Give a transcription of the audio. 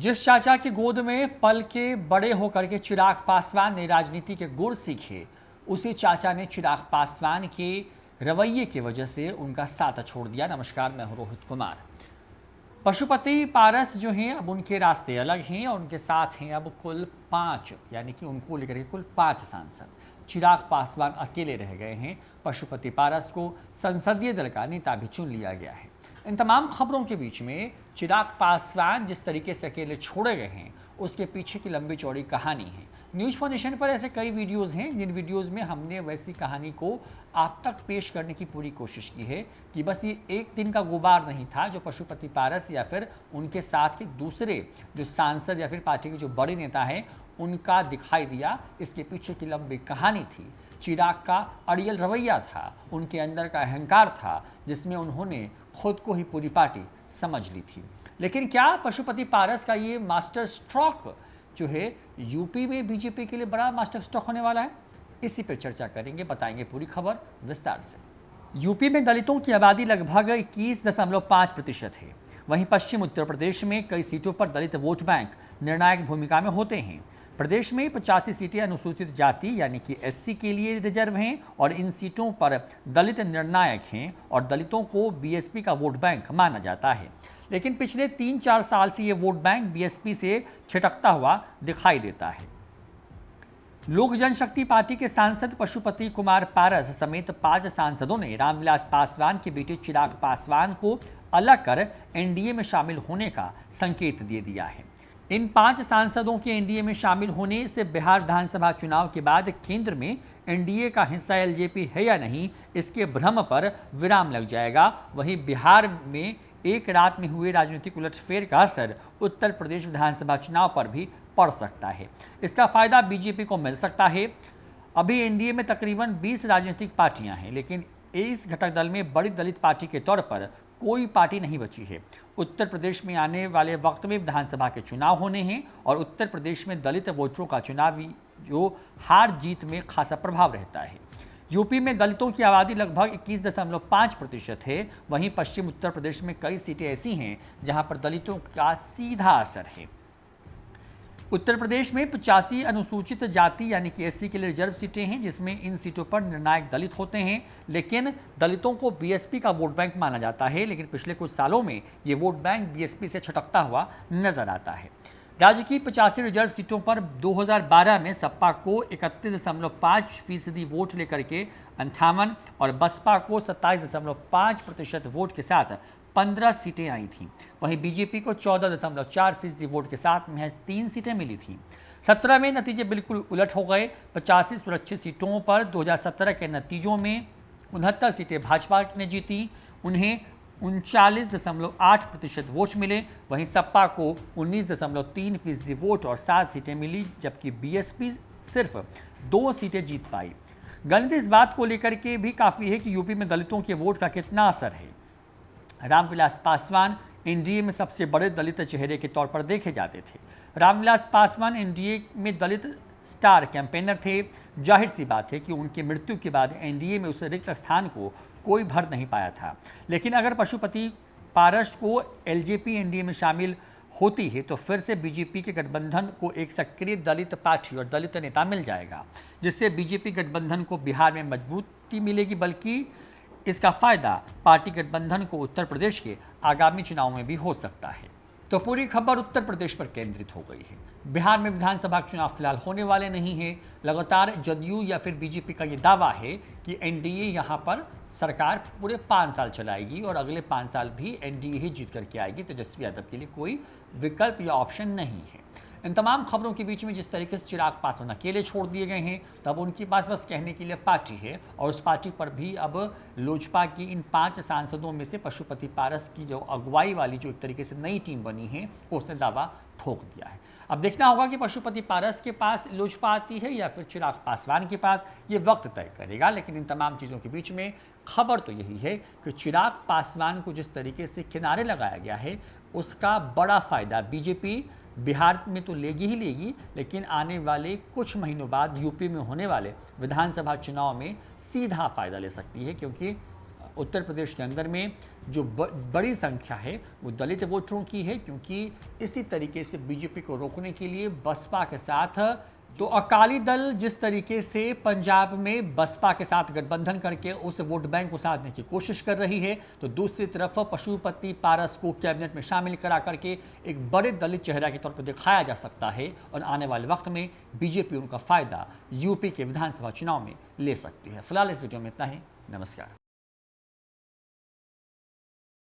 जिस चाचा की गोद में पल के बड़े होकर के चिराग पासवान ने राजनीति के गुर सीखे, उसी चाचा ने चिराग पासवान के रवैये की वजह से उनका साथ छोड़ दिया। नमस्कार, मैं हूं रोहित कुमार। पशुपति पारस जो हैं अब उनके रास्ते अलग हैं और उनके साथ हैं अब कुल 5, यानी कि उनको लेकर के कुल 5 सांसद। चिराग पासवान अकेले रह गए हैं। पशुपति पारस को संसदीय दल का नेता भी चुन लिया गया है। इन तमाम खबरों के बीच में चिराग पासवान जिस तरीके से अकेले छोड़े गए हैं, उसके पीछे की लंबी चौड़ी कहानी है। न्यूज़ फॉर नेशन पर ऐसे कई वीडियोस हैं जिन वीडियोस में हमने वैसी कहानी को आप तक पेश करने की पूरी कोशिश की है कि बस ये एक दिन का गुबार नहीं था जो पशुपति पारस या फिर उनके साथ के दूसरे जो सांसद या फिर पार्टी के जो बड़े नेता हैं उनका दिखाई दिया। इसके पीछे की लंबी कहानी थी। चिराग का अड़ियल रवैया था, उनके अंदर का अहंकार था, जिसमें उन्होंने खुद को ही पूरी पार्टी समझ ली थी। लेकिन क्या पशुपति पारस का ये मास्टर स्ट्रोक जो है यूपी में बीजेपी के लिए बड़ा मास्टर स्ट्रोक होने वाला है? इसी पर चर्चा करेंगे, बताएंगे पूरी खबर विस्तार से। यूपी में दलितों की आबादी लगभग 21.5% है। वहीं पश्चिम उत्तर प्रदेश में कई सीटों पर दलित वोट बैंक निर्णायक भूमिका में होते हैं। प्रदेश में 85 सीटें अनुसूचित जाति यानी कि एससी के लिए रिजर्व हैं और इन सीटों पर दलित निर्णायक हैं और दलितों को बीएसपी का वोट बैंक माना जाता है। लेकिन पिछले 3-4 साल से ये वोट बैंक बीएसपी से छिटकता हुआ दिखाई देता है। लोक जनशक्ति पार्टी के सांसद पशुपति कुमार पारस समेत 5 सांसदों ने रामविलास पासवान के बेटे चिराग पासवान को अलग कर एनडीए में शामिल होने का संकेत दे दिया है। इन 5 सांसदों के एनडीए में शामिल होने से बिहार विधानसभा चुनाव के बाद केंद्र में एनडीए का हिस्सा एलजेपी है या नहीं, इसके भ्रम पर विराम लग जाएगा। वहीं बिहार में एक रात में हुए राजनीतिक उलटफेर का असर उत्तर प्रदेश विधानसभा चुनाव पर भी पड़ सकता है। इसका फायदा बीजेपी को मिल सकता है। अभी एनडीए में तकरीबन 20 राजनीतिक पार्टियां हैं, लेकिन इस घटक दल में बड़ी दलित पार्टी के तौर पर कोई पार्टी नहीं बची है। उत्तर प्रदेश में आने वाले वक्त में विधानसभा के चुनाव होने हैं और उत्तर प्रदेश में दलित वोटरों का चुनावी जो हार जीत में खासा प्रभाव रहता है। यूपी में दलितों की आबादी लगभग 21.5% है। वहीं पश्चिम उत्तर प्रदेश में कई सीटें ऐसी हैं जहां पर दलितों का सीधा असर है। उत्तर प्रदेश में 85 अनुसूचित जाति यानी कि एससी के लिए रिजर्व सीटें हैं, जिसमें इन सीटों पर निर्णायक दलित होते हैं। लेकिन दलितों को बीएसपी का वोट बैंक माना जाता है, लेकिन पिछले कुछ सालों में ये वोट बैंक बीएसपी से छटकता हुआ नजर आता है। राज्य की 85 रिजर्व सीटों पर 2012 में सपा को 31.5% वोट लेकर के 58 और बसपा को 27.5% वोट के साथ 15 सीटें आई थीं। वहीं बीजेपी को 14.4% वोट के साथ महज 3 सीटें मिली थीं। 17 में नतीजे बिल्कुल उलट हो गए। 85 सुरक्षित सीटों पर 2017 के नतीजों में 69 सीटें भाजपा ने जीती, उन्हें 39.8% वोट मिले। वहीं सपा को 19.3% वोट और 7 सीटें मिली, जबकि बीएसपी सिर्फ 2 सीटें जीत पाई। गणित इस बात को लेकर के भी काफ़ी है कि यूपी में दलितों के वोट का कितना असर है। रामविलास पासवान एनडीए में सबसे बड़े दलित चेहरे के तौर पर देखे जाते थे। रामविलास पासवान एनडीए में दलित स्टार कैंपेनर थे। जाहिर सी बात है कि उनकी मृत्यु के बाद एनडीए में उस रिक्त स्थान को कोई भर नहीं पाया था। लेकिन अगर पशुपति पारस को एलजेपी एनडीए में शामिल होती है तो फिर से बीजेपी के गठबंधन को एक सक्रिय दलित पार्टी और दलित नेता मिल जाएगा, जिससे बीजेपी गठबंधन को बिहार में मजबूती मिलेगी, बल्कि इसका फायदा पार्टी गठबंधन को उत्तर प्रदेश के आगामी चुनाव में भी हो सकता है। तो पूरी खबर उत्तर प्रदेश पर केंद्रित हो गई है। बिहार में विधानसभा चुनाव फिलहाल होने वाले नहीं है। लगातार जदयू या फिर बीजेपी का ये दावा है कि एनडीए यहाँ पर सरकार पूरे 5 साल चलाएगी और अगले 5 साल भी एनडीए ही जीत करके आएगी। तेजस्वी यादव के लिए कोई विकल्प या ऑप्शन नहीं है। इन तमाम खबरों के बीच में जिस तरीके से चिराग पासवान अकेले छोड़ दिए गए हैं, तब उनके पास बस कहने के लिए पार्टी है और उस पार्टी पर भी अब लोजपा की इन 5 सांसदों में से पशुपति पारस की जो अगुवाई वाली जो एक तरीके से नई टीम बनी है, उसने दावा ठोक दिया है। अब देखना होगा कि पशुपति पारस के पास लोजपा आती है या फिर चिराग पासवान के पास, ये वक्त तय करेगा। लेकिन इन तमाम चीज़ों के बीच में खबर तो यही है कि चिराग पासवान को जिस तरीके से किनारे लगाया गया है, उसका बड़ा फायदा बीजेपी बिहार में तो लेगी ही लेगी, लेकिन आने वाले कुछ महीनों बाद यूपी में होने वाले विधानसभा चुनाव में सीधा फायदा ले सकती है, क्योंकि उत्तर प्रदेश के अंदर में जो बड़ी संख्या है वो दलित वोटरों की है, क्योंकि इसी तरीके से बीजेपी को रोकने के लिए बसपा के साथ तो अकाली दल जिस तरीके से पंजाब में बसपा के साथ गठबंधन करके उस वोट बैंक को साधने की कोशिश कर रही है, तो दूसरी तरफ पशुपति पारस को कैबिनेट में शामिल करा करके एक बड़े दलित चेहरा के तौर पर दिखाया जा सकता है और आने वाले वक्त में बीजेपी उनका फायदा यूपी के विधानसभा चुनाव में ले सकती है। फिलहाल इस वीडियो में इतना ही। नमस्कार।